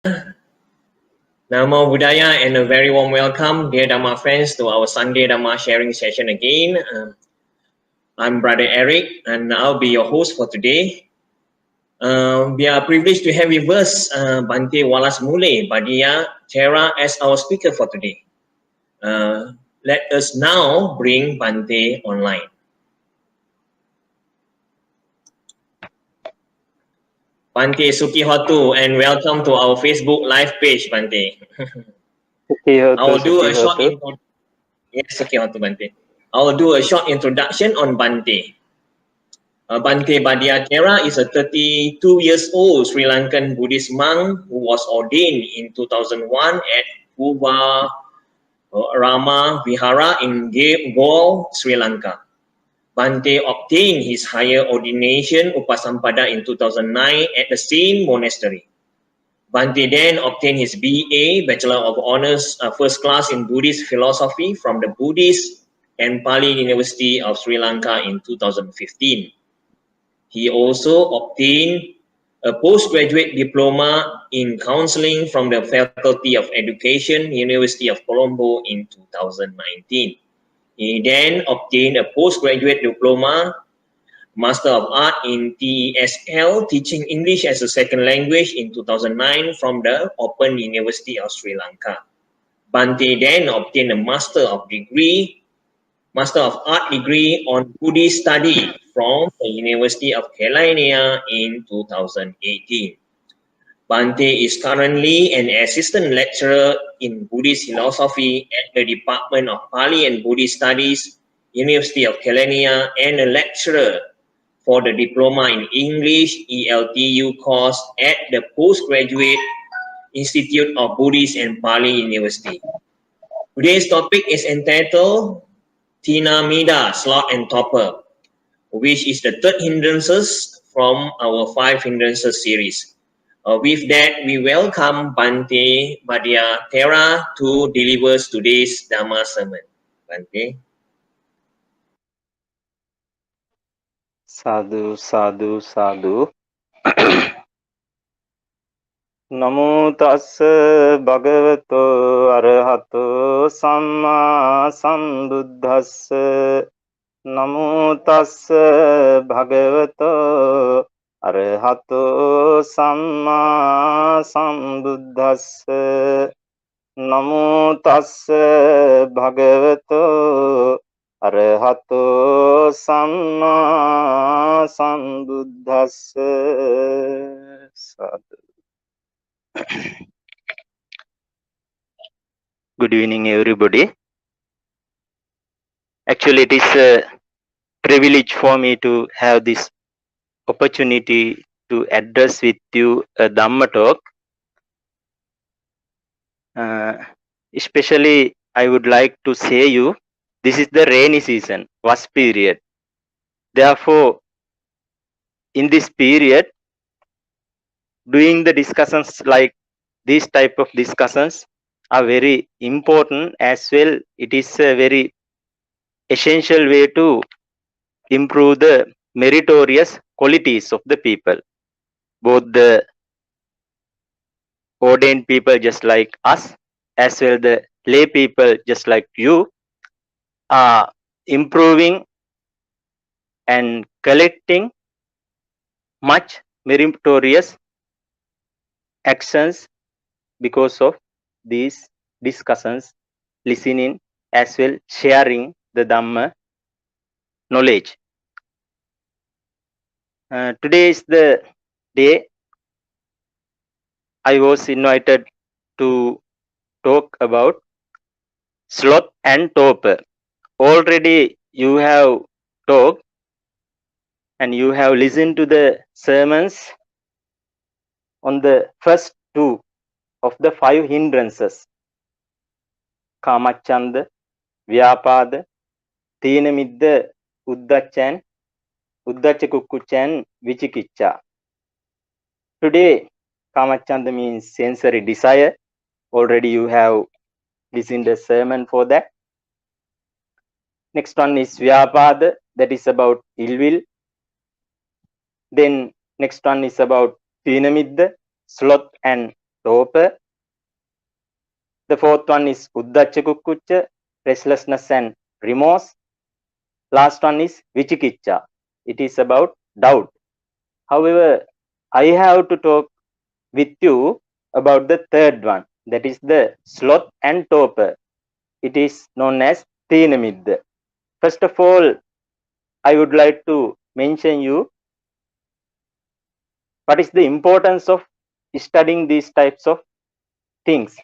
Namo Buddhaya and a very warm welcome, dear Dhamma friends, to our Sunday Dhamma sharing session again. I'm Brother Eric and I'll be your host for today. We are privileged to have with us Bhante Walas Mule, Bhaddiya, Thera as our speaker for today. Let us now bring Bhante online. Bhante Sukihotu and welcome to our Facebook live page, Bhante. I will do a short intro. Yes, Sukihotu Bhante. I will do a short introduction on Bhante. Bhante Bhaddiya Thera is a 32 years old Sri Lankan Buddhist monk who was ordained in 2001 at Puva Rama Vihara in Galle, Sri Lanka. Bhante obtained his higher ordination Upasampada in 2009 at the same monastery. Bhante then obtained his BA, Bachelor of Honours First Class in Buddhist Philosophy from the Buddhist and Pali University of Sri Lanka in 2015. He also obtained a postgraduate diploma in counseling from the Faculty of Education, University of Colombo in 2019. He then obtained a postgraduate diploma, Master of Art in TESL, Teaching English as a Second Language in 2009 from the Open University of Sri Lanka. Bhante then obtained a Master of Art degree on Buddhist study from the University of Carolina in 2018. Bhante is currently an assistant lecturer in Buddhist philosophy at the Department of Pali and Buddhist Studies, University of Carolina, and a lecturer for the Diploma in English ELTU course at the Postgraduate Institute of Buddhist and Pali University. Today's topic is entitled Tina Mida, Slot and Topper, which is the third hindrances from our 5 hindrances series. With that, we welcome Bhante Bhaddiya Thera to deliver today's Dhamma sermon. Bhante. Sadhu, sadhu, sadhu. Namo tassa bhagavato arahato samma sambuddhassa. Namo tassa bhagavato arahato samma sambuddhassa. Namo tassa bhagavato arahato samma sambuddhassa. Sadhu. Good evening, everybody. Actually, it is a privilege for me to have this opportunity to address with you a Dhamma talk. Especially, I would like to say you, this is the rainy season, was period. Therefore, in this period, doing the discussions like these type of discussions are very important as well. It is a very essential way to improve the meritorious qualities of the people. Both the ordained people just like us, as well the lay people just like you, are improving and collecting much meritorious actions because of these discussions, listening, as well sharing the Dhamma knowledge. Today is the day I was invited to talk about sloth and torpor. Already you have talked and you have listened to the sermons on the first 2 of the 5 hindrances. Kamachanda, Vyapada, Thena Midda, Uddachan, Uddachakukkuchan, Vichikicha. Today, Kamachanda means sensory desire. Already you have listened the sermon for that. Next one is Vyapada, that is about ill will. Then next one is about Thena Midda, sloth and torpor. The fourth one is uddacha kukkucha, restlessness and remorse. Last one is vichikicha. It is about doubt. However, I have to talk with you about the third one, that is the sloth and torpor. It is known as thinamidda. First of all, I would like to mention you what is the importance of studying these types of things.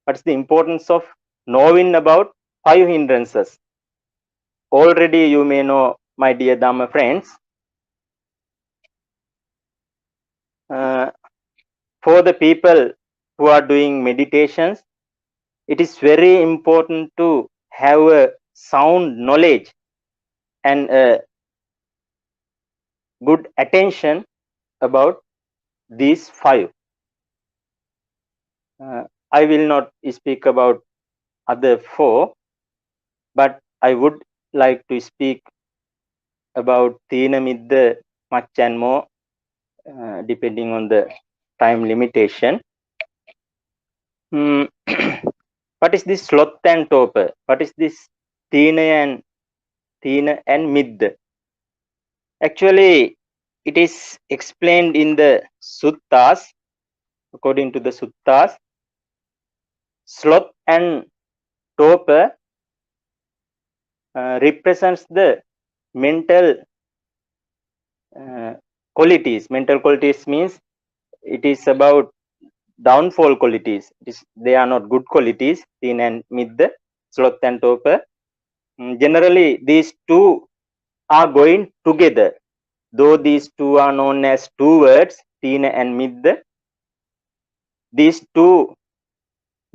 What is the importance of knowing about 5 hindrances? Already you may know, my dear Dhamma friends, for the people who are doing meditations, it is very important to have a sound knowledge and a good attention about these 5. I will not speak about other 4, but I would like to speak about Thinamidda much and more, depending on the time limitation. What is this sloth and torpor? What is this Thina and Midda? Actually, it is explained in the suttas. According to the suttas, sloth and torpor represents the mental qualities. Mental qualities means it is about downfall qualities. They are not good qualities. Thin and Midda, sloth and torpor. Generally, these two are going together. Though these two are known as two words, Tina and Midda, these two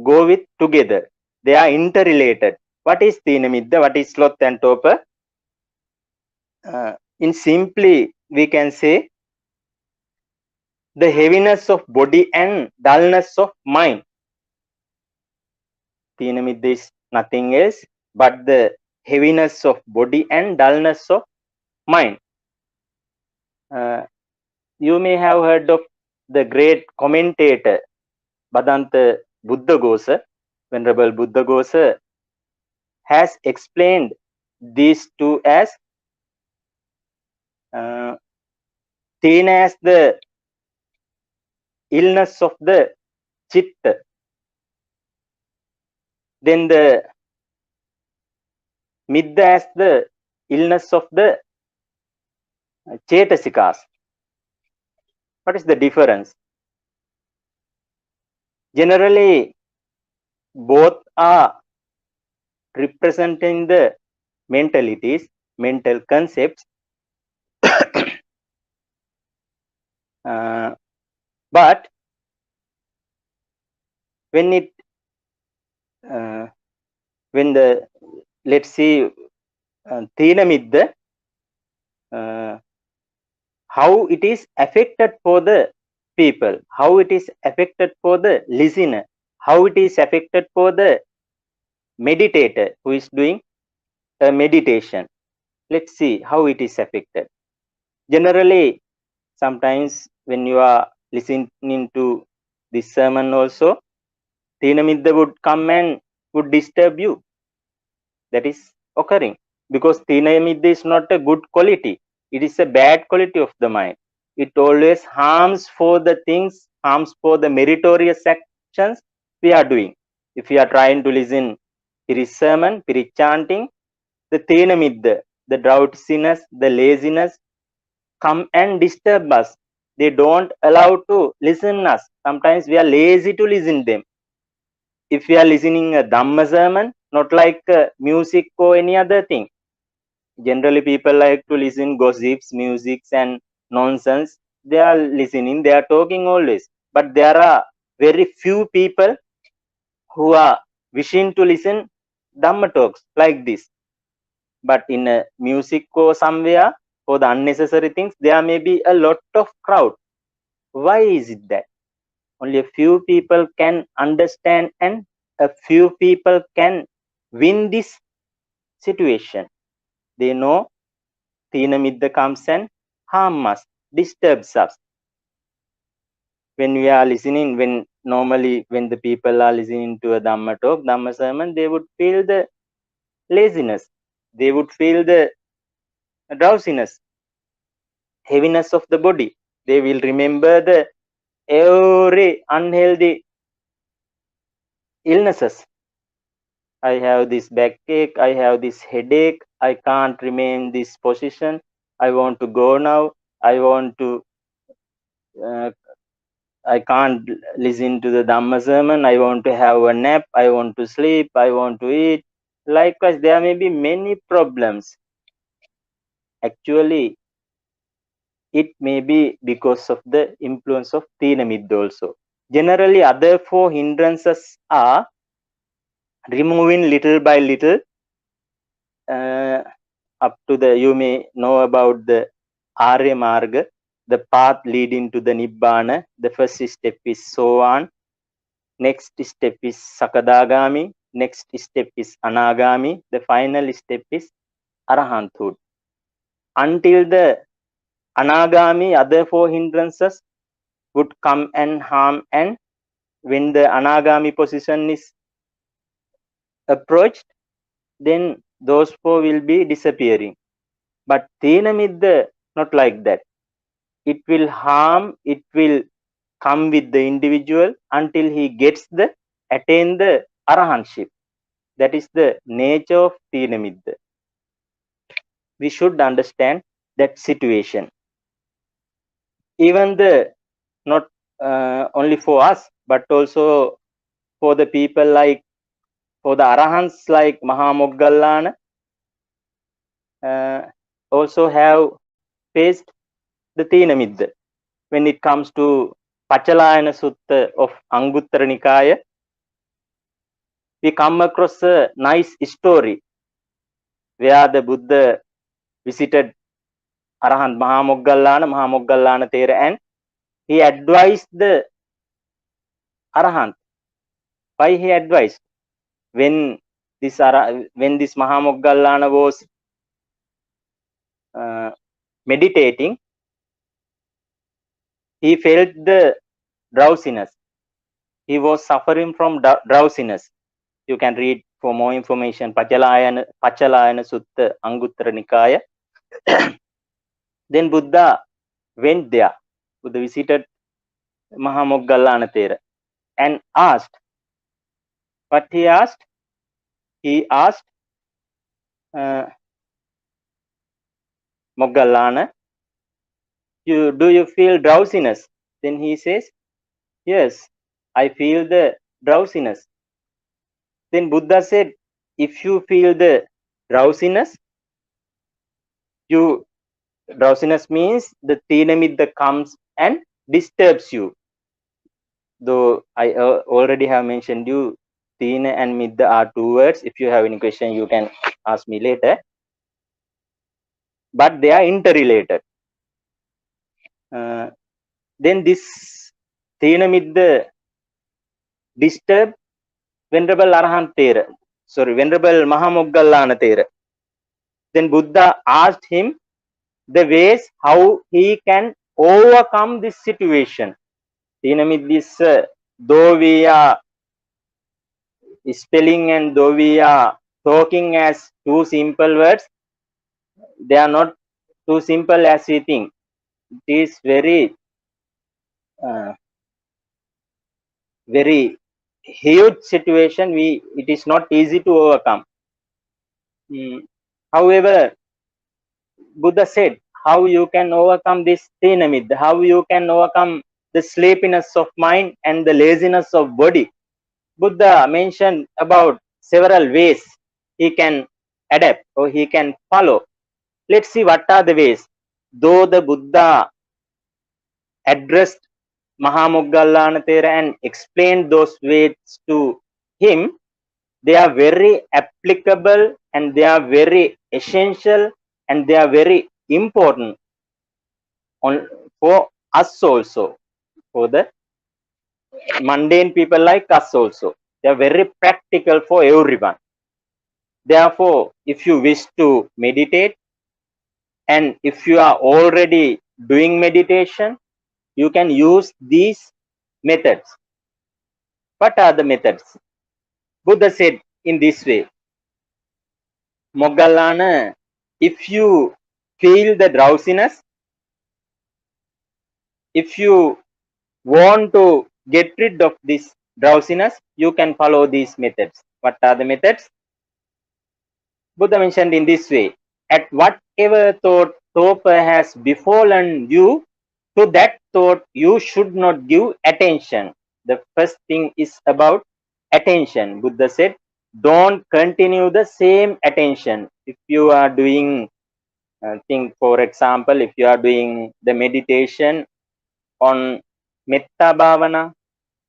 go with together. They are interrelated. What is Tina Midda? What is sloth and torpor? In simply, we can say the heaviness of body and dullness of mind. Tina Midda is nothing else but the heaviness of body and dullness of mind. You may have heard of the great commentator Bhadante Buddhaghosa. Venerable Buddhaghosa has explained these two as Thena as the illness of the chitta, then the Midda as the illness of the chetasikas. What is the difference? Generally, both are representing the mentalities, mental concepts, but when it when the, let's see, Thinamidda, how it is affected for the people, how it is affected for the listener, how it is affected for the meditator who is doing a meditation. Let's see how it is affected. Generally, sometimes when you are listening to this sermon also, Thinamidda would come and would disturb you. That is occurring because Thinamidda is not a good quality. It is a bad quality of the mind. It always harms for the things, harms for the meritorious actions we are doing. If we are trying to listen Piri sermon, Piri chanting, the Thinamidda, the drowsiness, the laziness come and disturb us. They don't allow to listen us. Sometimes we are lazy to listen them. If we are listening a Dhamma sermon, not like music or any other thing. Generally, people like to listen gossips, musics, and nonsense. They are listening, they are talking always. But there are very few people who are wishing to listen Dhamma talks like this. But in a music or somewhere, for the unnecessary things, there may be a lot of crowd. Why is it that? Only a few people can understand and a few people can win this situation. They know Thinamidda comes and harm us, disturbs us. When we are listening, when normally when the people are listening to a Dhamma talk, Dhamma sermon, they would feel the laziness, they would feel the drowsiness, heaviness of the body. They will remember the every unhealthy illnesses. I have this backache, I have this headache, I can't remain in this position, I want to go now, I want to uh, I can't listen to the Dhamma sermon, I want to have a nap, I want to sleep, I want to eat. Likewise, there may be many problems. Actually, it may be because of the influence of Thena Middha also. Generally, other four hindrances are removing little by little up to the, you may know about the Arya Marga, the path leading to the Nibbana. The first step is Sovan, next step is Sakadagami, next step is Anagami, the final step is Arahanthood. Until the Anagami, other four hindrances would come and harm, and when the Anagami position is approached, then those four will be disappearing. But Thena Middha, not like that. It will harm, it will come with the individual until he gets the attain the arahantship. That is the nature of Thena Middha. We should understand that situation. Even the not only for us, but also for the people like, for the arahants like Mahamoggallana, also have faced the Thena Middha. When it comes to Pachalayana Sutta of Anguttara Nikaya, we come across a nice story where the Buddha visited Arahant Mahamoggallana Thera, and he advised the Arahant. Why he advised? When this Mahamoggallana was meditating, he felt the drowsiness. He was suffering from drowsiness. You can read for more information Pachalayana Sutta Anguttara Nikaya. Then Buddha went there. Buddha visited Mahamoggallana Thera and asked. What he asked? He asked Moggallana, do you feel drowsiness? Then he says, yes, I feel the drowsiness. Then Buddha said, if you feel the drowsiness, drowsiness means the Thena Middha comes and disturbs you. Though I already have mentioned you, Thena and Middha are two words. If you have any question, you can ask me later. But they are interrelated. Then this Thena Middha disturb Venerable Arahant Thera, Venerable Mahamoggallana Thera. Then Buddha asked him the ways how he can overcome this situation. Thena Middha is, though we are spelling and though we are talking as two simple words, they are not too simple as we think. It is very huge situation. It is not easy to overcome. However, Buddha said how you can overcome this Thena Middha, how you can overcome the sleepiness of mind and the laziness of body. Buddha mentioned about several ways he can adapt or he can follow. Let's see what are the ways. Though the Buddha addressed Mahamoggallana Thera and explained those ways to him, they are very applicable and they are very essential and they are very important for us also, for the mundane people like us also. They are very practical for everyone. Therefore, if you wish to meditate and if you are already doing meditation, you can use these methods. What are the methods? Buddha said in this way, Moggallana, if you feel the drowsiness, if you want to get rid of this drowsiness, you can follow these methods. What are the methods? Buddha mentioned in this way, at whatever thought Topa has befallen you, to that thought you should not give attention. The first thing is about attention. Buddha said, don't continue the same attention. If you are doing, think for example, if you are doing the meditation on Metta Bhavana,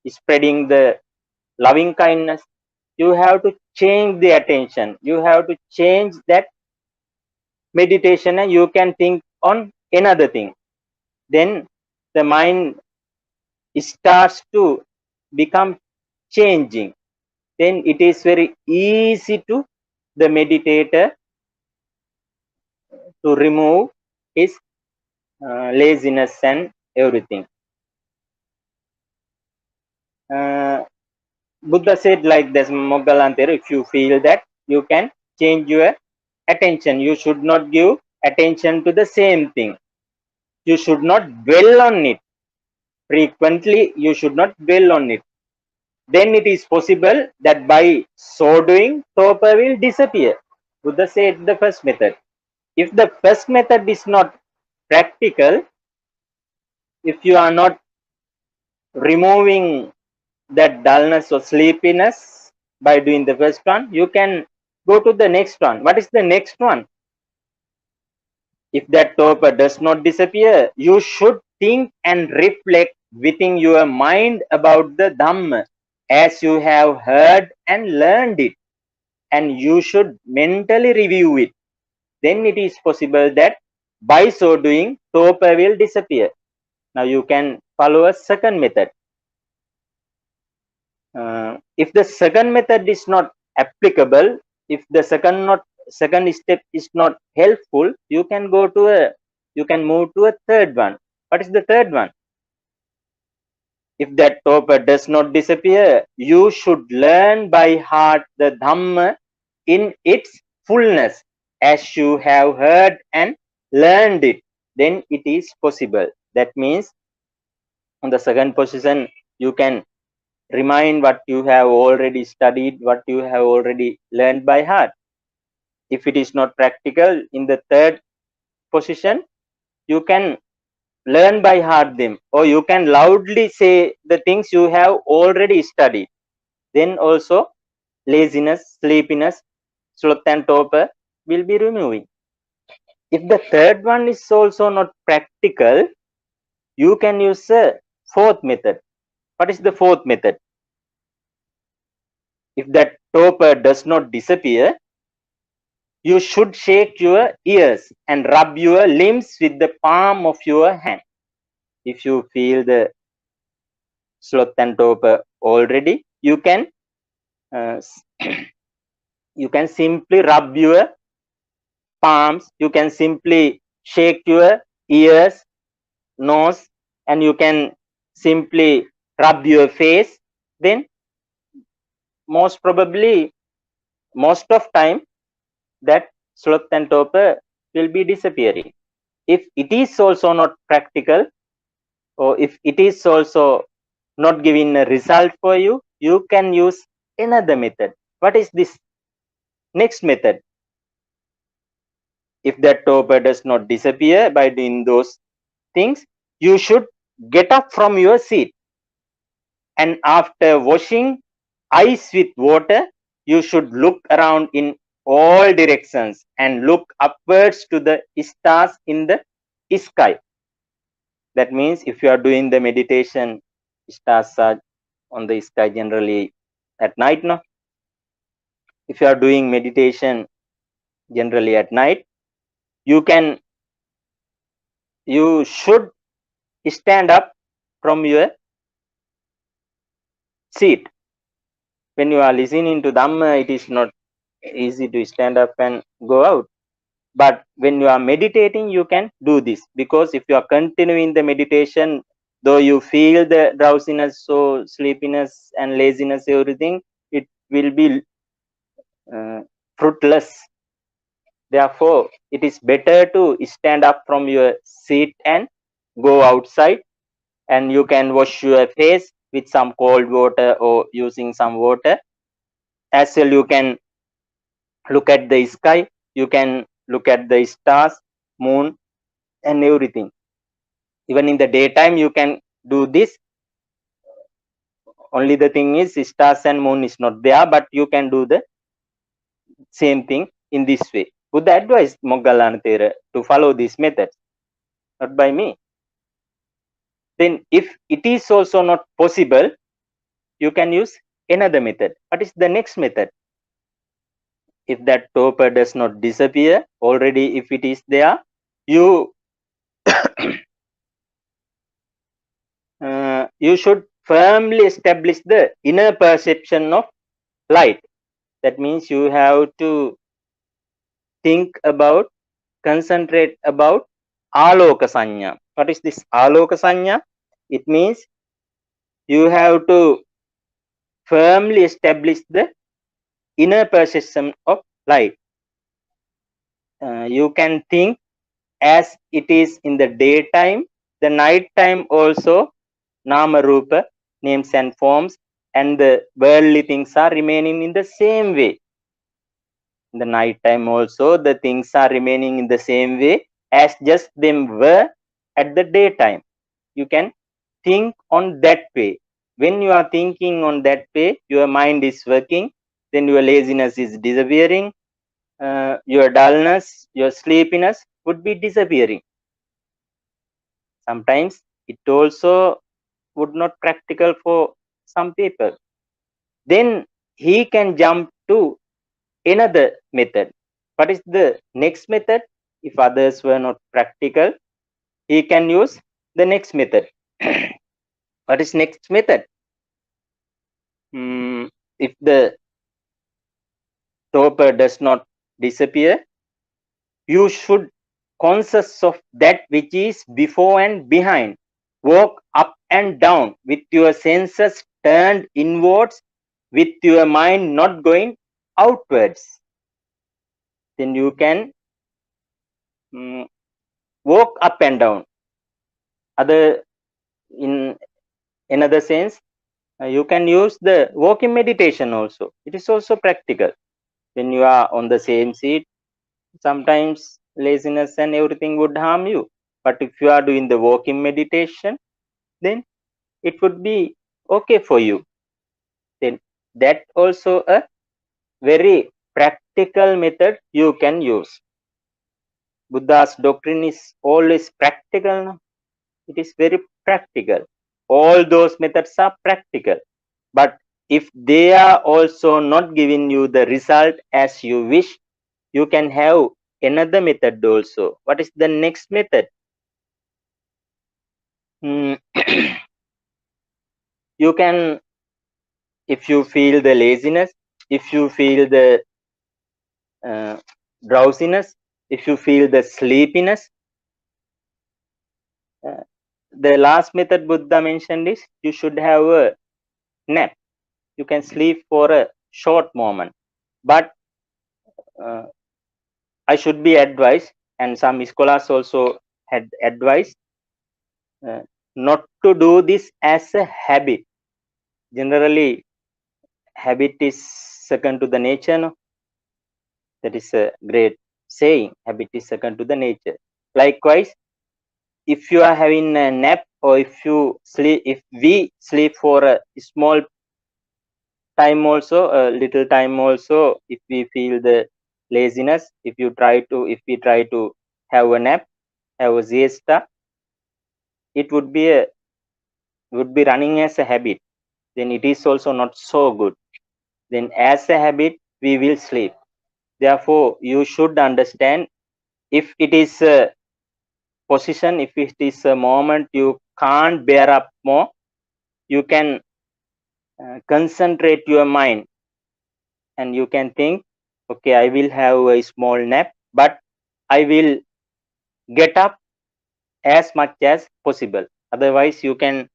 spreading the loving kindness, you have to change the attention. You have to change that meditation and you can think on another thing. Then the mind starts to become changing. Then it is very easy to the meditator to remove his laziness and everything. Buddha said like this, Moggallantera, if you feel that, you can change your attention. You should not give attention to the same thing. You should not dwell on it. Frequently, you should not dwell on it. Then it is possible that by so doing, Topa will disappear. Buddha said the first method. If the first method is not practical, if you are not removing that dullness or sleepiness by doing the first one, you can go to the next one. What is the next one? If that torpor does not disappear, you should think and reflect within your mind about the Dhamma as you have heard and learned it, and you should mentally review it. Then it is possible that by so doing, torpor will disappear. Now you can follow a second method. If the second method is not applicable, if the second step is not helpful, you can move to a third one. What is the third one? If that torpor does not disappear, you should learn by heart the Dhamma in its fullness as you have heard and learned it. Then it is possible. That means on the second position, you can remind what you have already studied, what you have already learned by heart. If it is not practical, in the third position, you can learn by heart them, or you can loudly say the things you have already studied. Then also laziness, sleepiness, sloth and torpor will be removing. If the third one is also not practical, you can use a fourth method. What is the fourth method? If that torpor does not disappear, you should shake your ears and rub your limbs with the palm of your hand. If you feel the sloth and torpor already, you can simply rub your palms. You can simply shake your ears, nose, and you can simply rub your face. Then most probably, most of time, that sloth and torpor will be disappearing. If it is also not practical, or if it is also not giving a result for you, you can use another method. What is this next method? If that torpor does not disappear by doing those things, you should get up from your seat, and after washing eyes with water, you should look around in all directions and look upwards to the stars in the sky. That means if you are doing the meditation, stars are on the sky generally at night. No, if you are doing meditation generally at night, you should stand up from your seat. When you are listening to Dhamma, it is not easy to stand up and go out. But when you are meditating, you can do this, because if you are continuing the meditation though you feel the drowsiness, so sleepiness and laziness, everything, it will be fruitless. Therefore, it is better to stand up from your seat and go outside, and you can wash your face with some cold water or using some water. As well, you can look at the sky, you can look at the stars, moon, and everything. Even in the daytime, you can do this. Only the thing is, stars and moon is not there, but you can do the same thing in this way. Buddha advised Moggallana Thera to follow this method, not by me. Then, if it is also not possible, you can use another method. What is the next method? If that torpor does not disappear, already if it is there, you you should firmly establish the inner perception of light. That means you have to think about, concentrate about aloka sanya. What is this aloka sanya? It means you have to firmly establish the inner perception of light. You can think as it is in the daytime, the night time also, nama rupa, names and forms, and the worldly things are remaining in the same way. In the night time also, the things are remaining in the same way as just them were at the daytime. You can think on that way. When you are thinking on that way, your mind is working, then your laziness is disappearing, your dullness, your sleepiness would be disappearing. Sometimes it also would not practical for some people. Then he can jump to another method. What is the next method? If others were not practical, he can use the next method. What is next method? If the torpor does not disappear, you should conscious of that which is before and behind. Walk up and down with your senses turned inwards, with your mind not going outwards. Then you can walk up and down. Other, in another sense, you can use the walking meditation also. It is also practical. When you are on the same seat, sometimes laziness and everything would harm you. But if you are doing the walking meditation, then it would be okay for you. Then that also a very practical method you can use. Buddha's doctrine is always practical. No? It is very practical. All those methods are practical. But if they are also not giving you the result as you wish, you can have another method also. What is the next method? You can, if you feel the laziness, if you feel the drowsiness, if you feel the sleepiness, the last method Buddha mentioned is you should have a nap. You can sleep for a short moment. But I should be advised, and some scholars also had advised, not to do this as a habit. Generally, habit is second to the nature. No? That is a great saying. Habit is second to the nature. Likewise, if you are having a nap, or if we sleep for a small time also, a little time also, if we feel the laziness, if we try to have a nap, have a siesta, it would be running as a habit. Then it is also not so good. Then as a habit, we will sleep. Therefore, you should understand, if it is a position, if it is a moment you can't bear up more, you can concentrate your mind and you can think, okay, I will have a small nap, but I will get up as much as possible. Otherwise, you can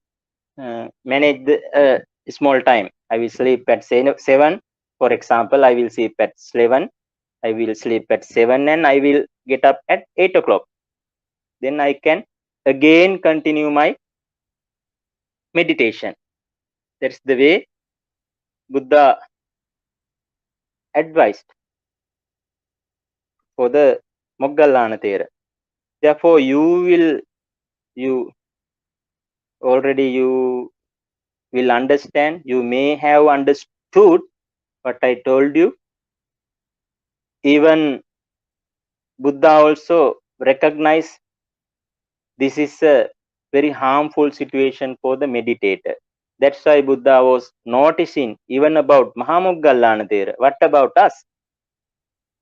manage the small time. I will sleep at 7, for example. I will sleep at 7. I will sleep at 7 and I will get up at 8 o'clock. Then I can again continue my meditation. That's the way Buddha advised for the Moggallana Thera. Therefore, you will understand, you may have understood what I told you. Even Buddha also recognized this is a very harmful situation for the meditator. That's why Buddha was noticing even about Mahamoggallana Thera. What about us?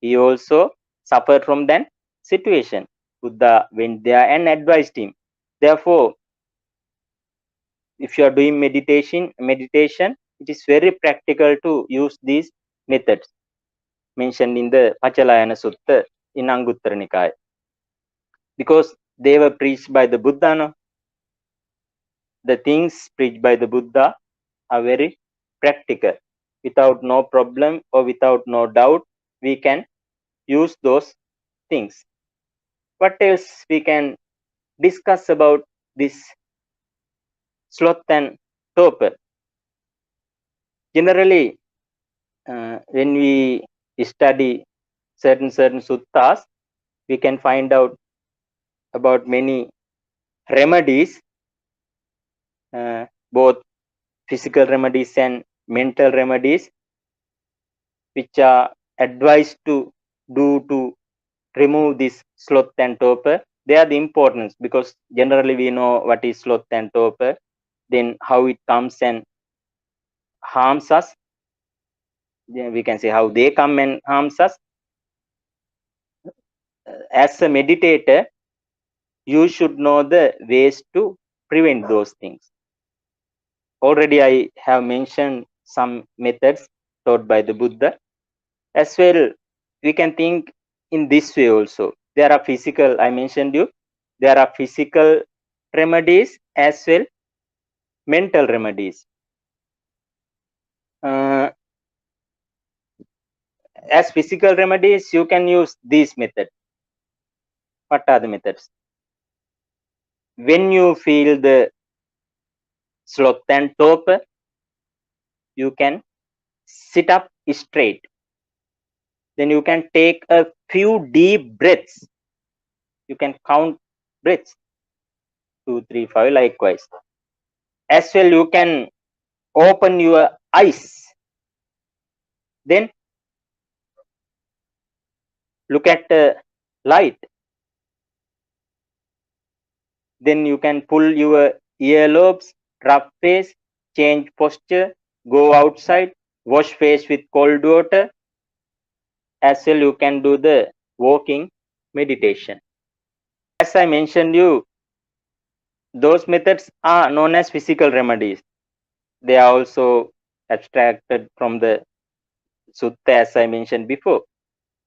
He also suffered from that situation. Buddha went there and advised him. Therefore, if you are doing meditation, it is very practical to use these methods mentioned in the Pachalayana Sutta in Anguttara Nikaya. Because they were preached by the Buddha. No? The things preached by the Buddha are very practical. Without no problem or without no doubt, we can use those things. What else we can discuss about this sloth and torpor? Generally, when we study certain suttas, we can find out about many remedies, both physical remedies and mental remedies, which are advised to do to remove this sloth and torpor. They are the importance, because generally we know what is sloth and torpor, then how it comes and harms us. Then we can say how they come and harms us. As a meditator, you should know the ways to prevent those things. Already I have mentioned some methods taught by the Buddha. As well, we can think in this way also. There are physical, I mentioned you, there are physical remedies as well mental remedies. As physical remedies, you can use these methods. What are the methods? When you feel the sloth and torpor, you can sit up straight. Then you can take a few deep breaths. You can count breaths, 2, 3, 5, likewise. As well, you can open your eyes. Then look at the light. Then you can pull your earlobes, rub face, change posture, go outside, wash face with cold water. As well, you can do the walking meditation. As I mentioned you, those methods are known as physical remedies. They are also abstracted from the sutta, as I mentioned before.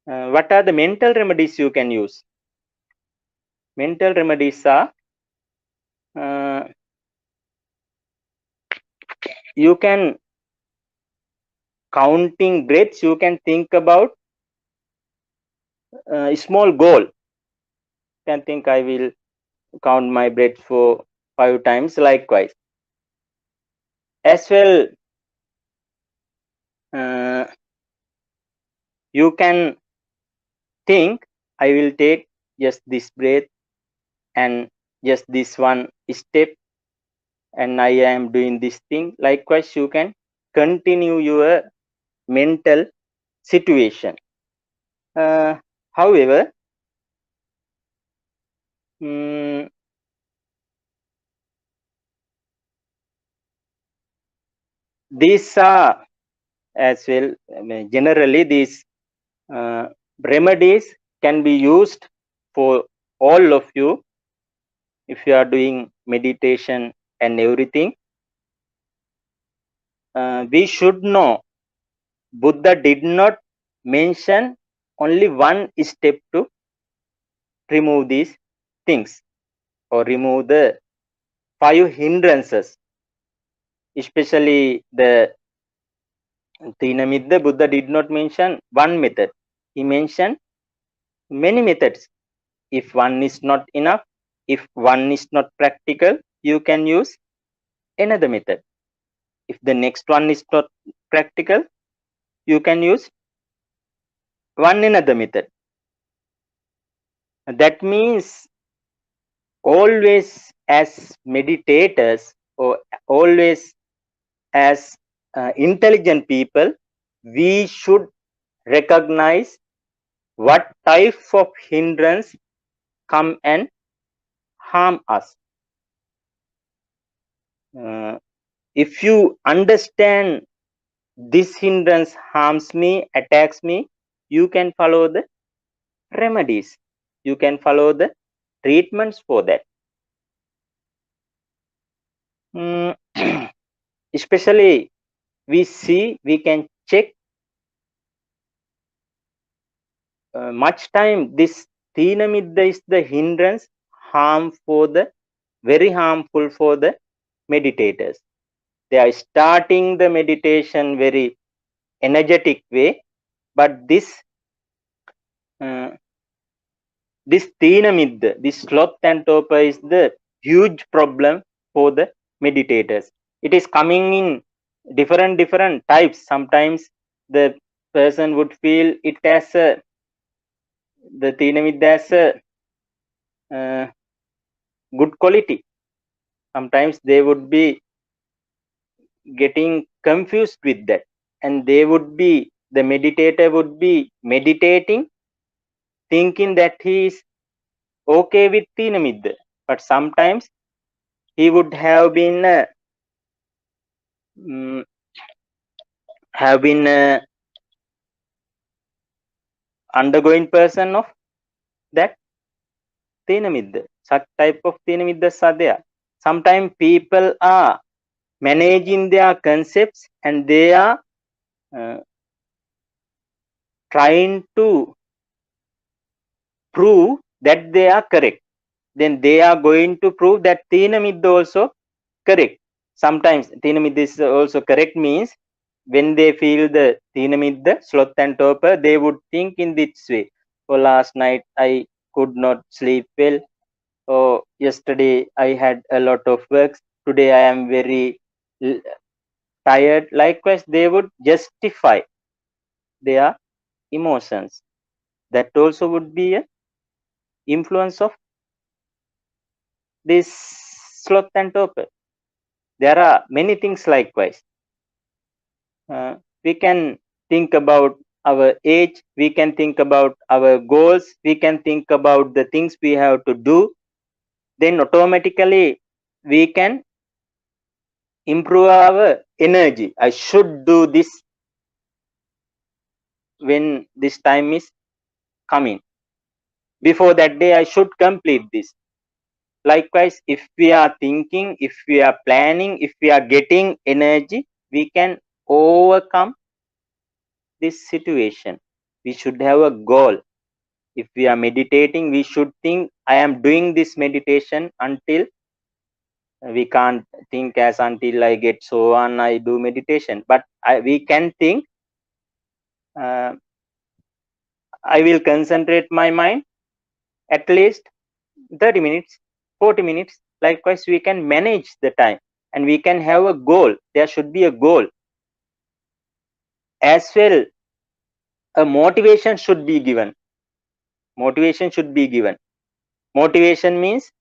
What are the mental remedies you can use? Mental remedies are you can counting breaths, you can think about a small goal. You can think, I will count my breaths for 5 times, likewise. As well, you can think, I will take just this breath and just this one step, and I am doing this thing. Likewise, you can continue your mental situation. However, these are as well, generally these remedies can be used for all of you if you are doing meditation and everything. We should know Buddha did not mention only one step to remove these things or remove the 5 hindrances, especially the Thinamidda. Buddha did not mention one method. He mentioned many methods. If one is not enough, if one is not practical, you can use another method. If the next one is not practical, you can use one another method. That means always as meditators or always as intelligent people, we should recognize what type of hindrance come and harm us. If you understand this hindrance harms me, attacks me, you can follow the remedies. You can follow the treatments for that. Especially we can check much time this Thinamidda is the hindrance very harmful for the meditators. They are starting the meditation very energetic way, but this Thinamidda, this sloth and torpor is the huge problem for the meditators. It is coming in different types. Sometimes the person would feel it as the Thinamidda as a good quality. Sometimes they would be getting confused with that, and the meditator would be meditating thinking that he is okay with Thinamidda, but sometimes he would have been undergoing person of that Thinamidda. Such type of Thinamiddas are there. Sometimes people are managing their concepts and they are trying to prove that they are correct. Then they are going to prove that Thinamidda also correct. Sometimes Thinamidda is also correct means when they feel the Thinamidda, sloth and torpor, they would think in this way. Oh, last night I could not sleep well. Oh, yesterday I had a lot of work. Today I am very tired. Likewise, they would justify their emotions. That also would be an influence of this sloth and torpor. There are many things likewise. We can think about our age, we can think about our goals, we can think about the things we have to do. Then automatically we can improve our energy. I should do this when this time is coming. Before that day, I should complete this. Likewise, if we are thinking, if we are planning, if we are getting energy, we can overcome this situation. We should have a goal. If we are meditating, we should think, I am doing this meditation until we can't think as until I get so on, I do meditation. But we can think, I will concentrate my mind at least 30 minutes, 40 minutes. Likewise, we can manage the time and we can have a goal. There should be a goal. As well, a motivation should be given. Motivation should be given. Motivation means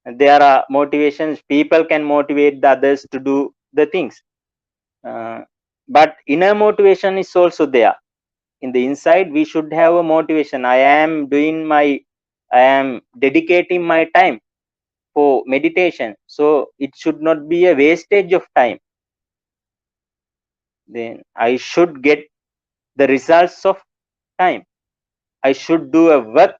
there are motivations. People can motivate the others to do the things. But inner motivation is also there. In the inside, we should have a motivation. I am dedicating my time for meditation. So it should not be a wastage of time. Then I should get the results of time. I should do a work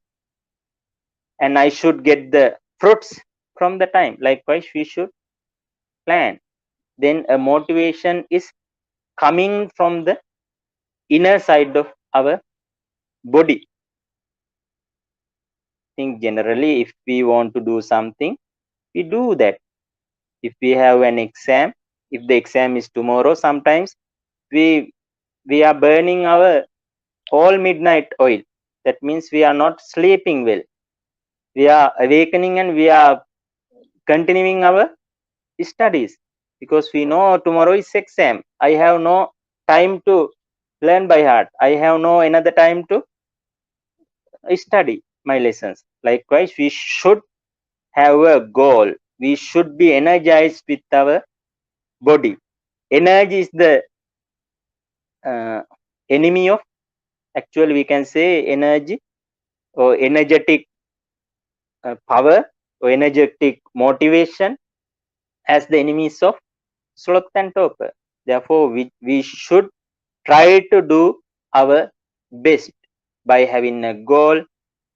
and I should get the fruits from the time. Likewise, we should plan. Then a motivation is coming from the inner side of our body. I think generally, if we want to do something, we do that. If we have an exam, if the exam is tomorrow, sometimes we are burning our whole midnight oil. That means we are not sleeping well. We are awakening and we are continuing our studies because we know tomorrow is exam. I have no time to learn by heart. I have no another time to study my lessons. Likewise, we should have a goal. We should be energized with our body. Energy is the uh, enemy of, actually we can say, energy or energetic power or energetic motivation as the enemies of sloth and torpor. Therefore, we should try to do our best by having a goal,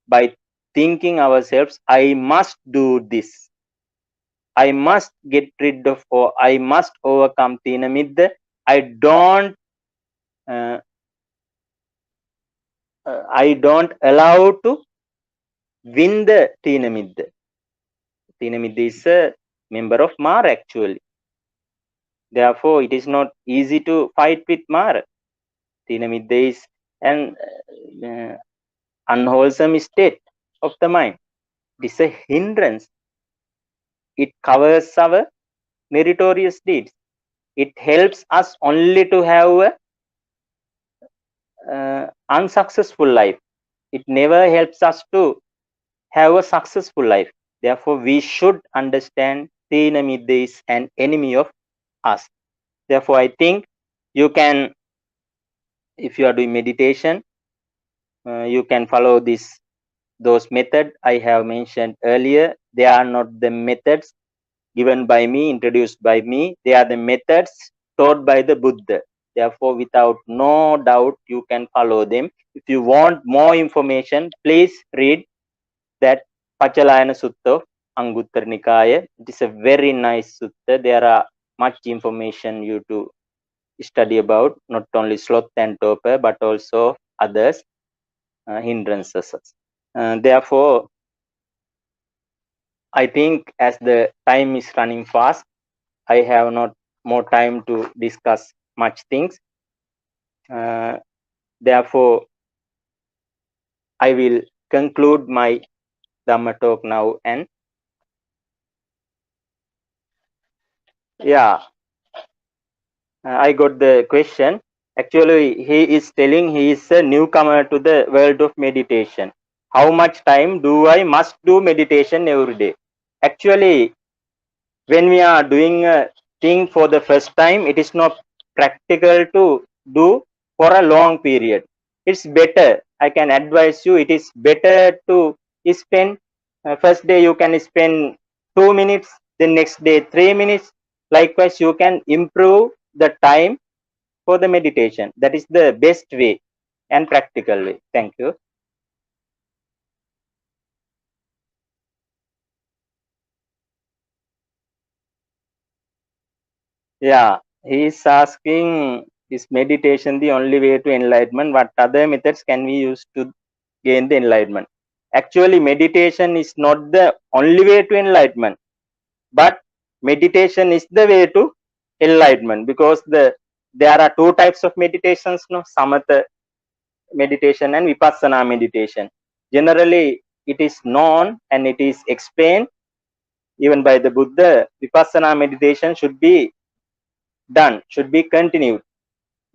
by thinking ourselves, I must do this. I must get rid of, or I must overcome Tina Midda. Uh, I don't allow to win the Tina Midda. Tina Midda is a member of Mar actually. Therefore, it is not easy to fight with Mar. Tina Midda is an unwholesome state of the mind. It is a hindrance. It covers our meritorious deeds. It helps us only to have a unsuccessful life. It never helps us to have a successful life. Therefore, we should understand Tina Midda is an enemy of us. Therefore, I think you can, if you are doing meditation, you can follow those methods I have mentioned earlier. They are not the methods given by me, introduced by me. They are the methods taught by the Buddha. Therefore, without no doubt, you can follow them. If you want more information, please read that Pachalayana Sutta of Anguttara Nikaya. It is a very nice sutta. There are much information you to study about, not only sloth and torpor, but also others, hindrances. Therefore, I think as the time is running fast, I have not more time to discuss much things. Therefore, I will conclude my Dhamma talk now. And yeah, I got the question. Actually, he is telling he is a newcomer to the world of meditation. How much time do I must do meditation every day? Actually, when we are doing a thing for the first time, it is not practical to do for a long period. It's better, I can advise you, it is better to spend first day you can spend 2 minutes, the next day 3 minutes. Likewise, you can improve the time for the meditation. That is the best way and practical way. Thank you. Yeah, he is asking, is meditation the only way to enlightenment? What other methods can we use to gain the enlightenment? Actually, meditation is not the only way to enlightenment, but meditation is the way to enlightenment, because there are two types of meditations, no, samatha meditation and vipassana meditation. Generally, it is known and it is explained even by the Buddha. Vipassana meditation should be done, should be continued.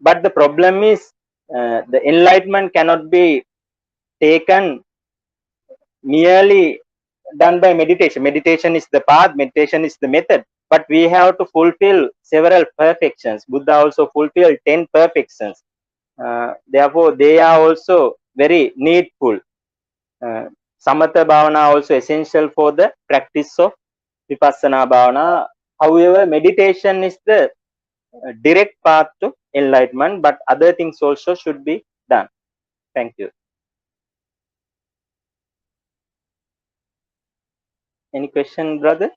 But the problem is the enlightenment cannot be taken merely done by meditation. Meditation is the path, meditation is the method, but we have to fulfill several perfections. Buddha also fulfilled 10 perfections. Therefore, they are also very needful. Samatha bhavana also essential for the practice of vipassana bhavana. However, meditation is the direct path to enlightenment, but other things also should be done. Thank you. Any question, brother?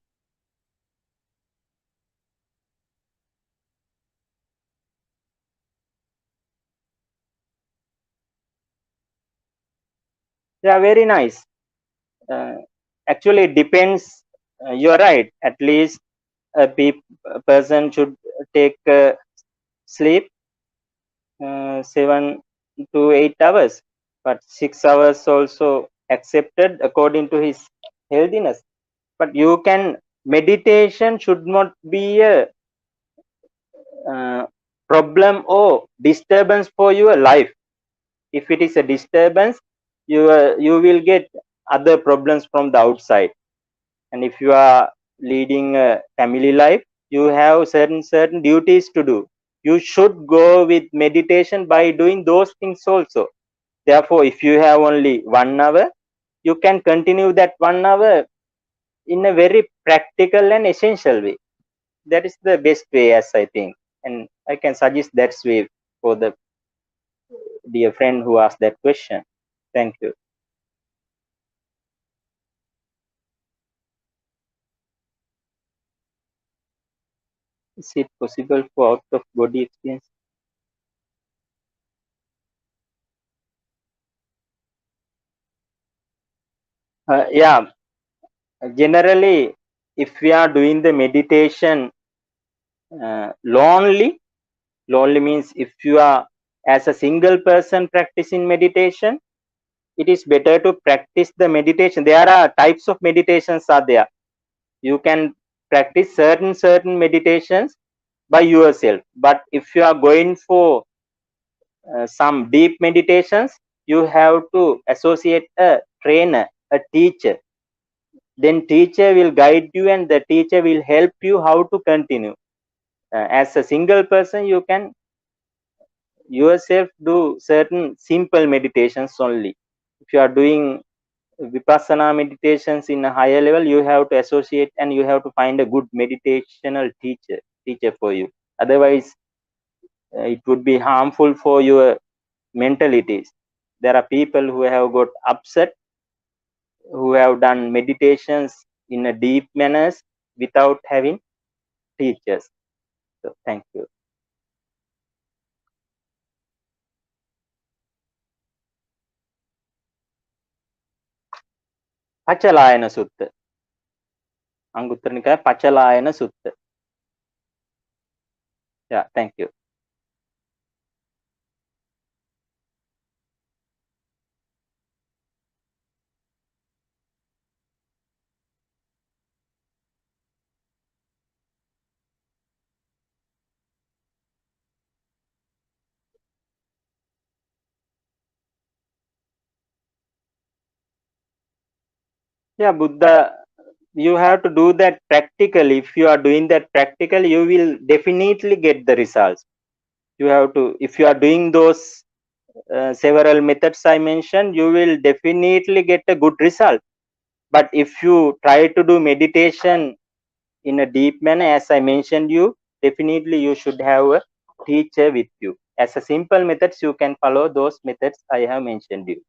Yeah, very nice. Uh, Actually, it depends. You're right. At least a person should take sleep 7 to 8 hours, but 6 hours also accepted according to his healthiness. But you can, meditation should not be a problem or disturbance for your life. If it is a disturbance, you will get other problems from the outside. And if you are leading a family life, you have certain duties to do. You should go with meditation by doing those things also. Therefore, if you have only 1 hour, you can continue that 1 hour in a very practical and essential way. That is the best way, as I think, and I can suggest that way for the dear friend who asked that question. Thank you. Is it possible for out of body experience? Yeah, generally, if we are doing the meditation lonely means if you are as a single person practicing meditation, it is better to practice the meditation. There are types of meditations are there. You can practice certain meditations by yourself. But if you are going for some deep meditations, you have to associate a trainer, a teacher. Then teacher will guide you and the teacher will help you how to continue. As a single person, you can yourself do certain simple meditations only. If you are doing vipassana meditations in a higher level, you have to associate and you have to find a good meditational teacher for you. Otherwise, it would be harmful for your mentalities. There are people who have got upset, who have done meditations in a deep manners without having teachers. So thank you. Pachalayana Sutta. Anguttara Nikaya Pachalayana Sutta. Yeah, thank you. Yeah, Buddha, you have to do that practically. If you are doing that practically, you will definitely get the results. You have to, if you are doing those several methods I mentioned, you will definitely get a good result. But if you try to do meditation in a deep manner, as I mentioned you, definitely you should have a teacher with you. As a simple methods, you can follow those methods I have mentioned you.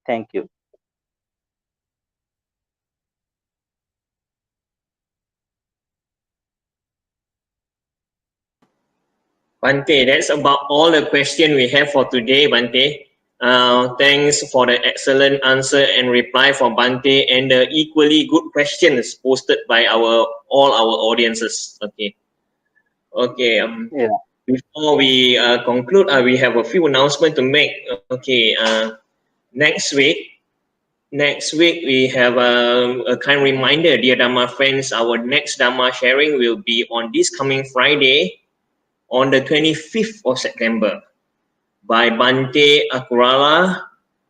Thank you. Bhante, that's about all the question we have for today, Bhante. Thanks for the excellent answer and reply from Bhante and the equally good questions posted by all our audiences. Okay. Okay. Yeah. Before we conclude, we have a few announcements to make. Okay. Next week we have a kind reminder, dear Dharma friends. Our next Dharma sharing will be on this coming Friday, on the 25th of September, by Bhante Akurala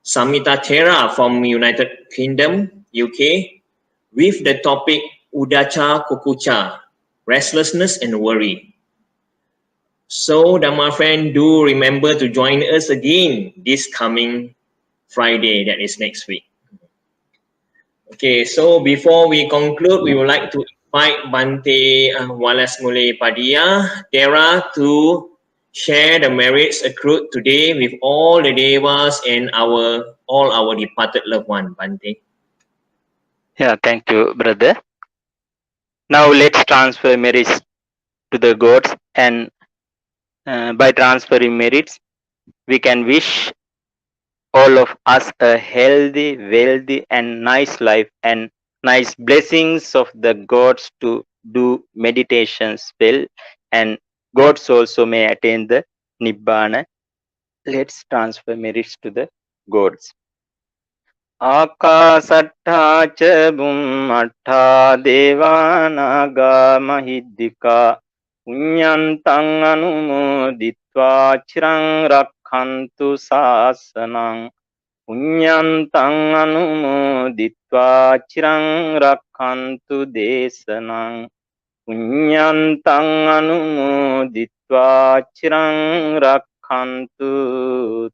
Samita Thera from United Kingdom, UK, with the topic Udacha Kukucha, restlessness and worry. So, Dharma friend, do remember to join us again this coming Friday, that is next week. Okay, so before we conclude, we would like to invite Bhante Walasmule Bhaddiya, Thera, to share the merits accrued today with all the devas and all our departed loved one, Bhante. Yeah, thank you, brother. Now let's transfer merits to the gods, and by transferring merits, we can wish all of us a healthy, wealthy, and nice life, and nice blessings of the gods to do meditations well, and gods also may attain the Nibbana. Let's transfer merits to the gods. Akasatta cha bummatta devanaga mahiddika punyantang anumoditva chirang rakhantu sasanang punyantang anumoditva chirang rakhantu desanang punyantang anumoditva chirang rakhantu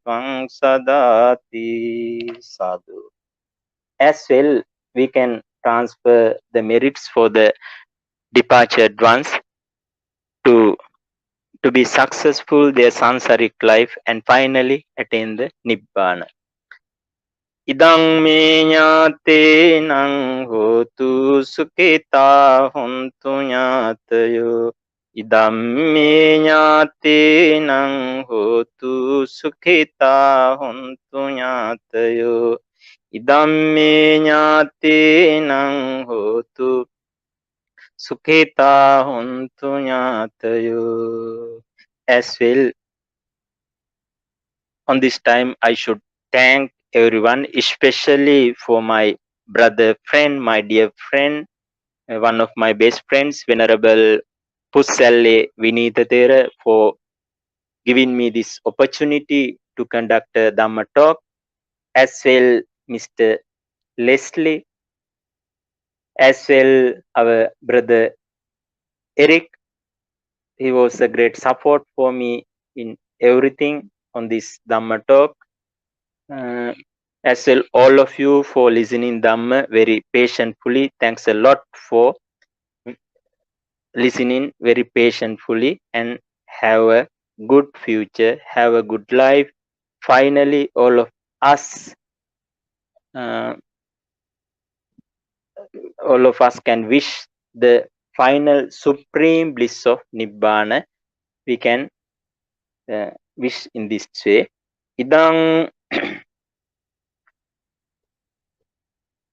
tvang sadati. Sadhu. As well, we can transfer the merits for the departed ones to be successful their sansaric life and finally attain the Nibbana. Idang me nyate nang hotu suketa hontu nyatayo. Idam me nyate nang hotu suketa hontu nyatayo. Idam me nyate nang hotu suketa hontu nyatayo. As well, on this time I should thank everyone, especially for my brother friend, my dear friend, one of my best friends, Venerable Pussalle Vinitha Thera, for giving me this opportunity to conduct a Dhamma talk. As well, Mr. Leslie, as well our brother Eric. He was a great support for me in everything on this Dhamma talk. As well, all of you for listening Dhamma very patiently. Thanks a lot for listening very patiently, and have a good future, have a good life. Finally, all of us, uh, can wish the final supreme bliss of Nibbana. We can wish in this way. Idang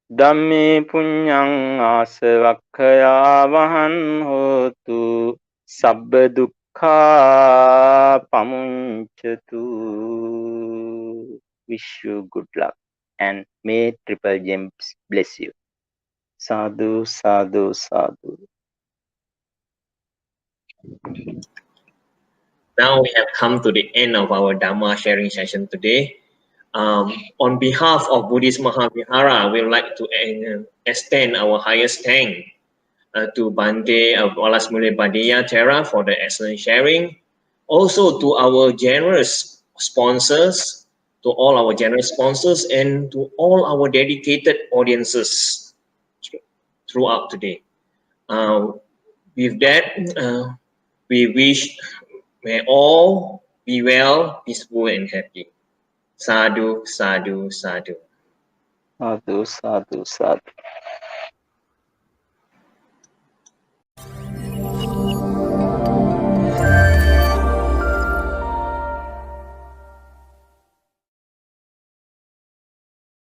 Dhamme punyang asavakkaya vahan hotu sabba dukkha pamunchatu. Wish you good luck and may Triple Gems bless you. Sadhu, sadhu, sadhu. Now we have come to the end of our Dhamma sharing session today. On behalf of Buddhist Mahavihara, we would like to extend our highest thanks to Bhante of Walas Mule Bhaddiya Thera for the excellent sharing. Also to our generous sponsors, to all our generous sponsors, and to all our dedicated audiences throughout today. With that, we wish may all be well, peaceful, and happy. Sadhu, sadhu, sadhu. Sadhu, sadhu, sadhu.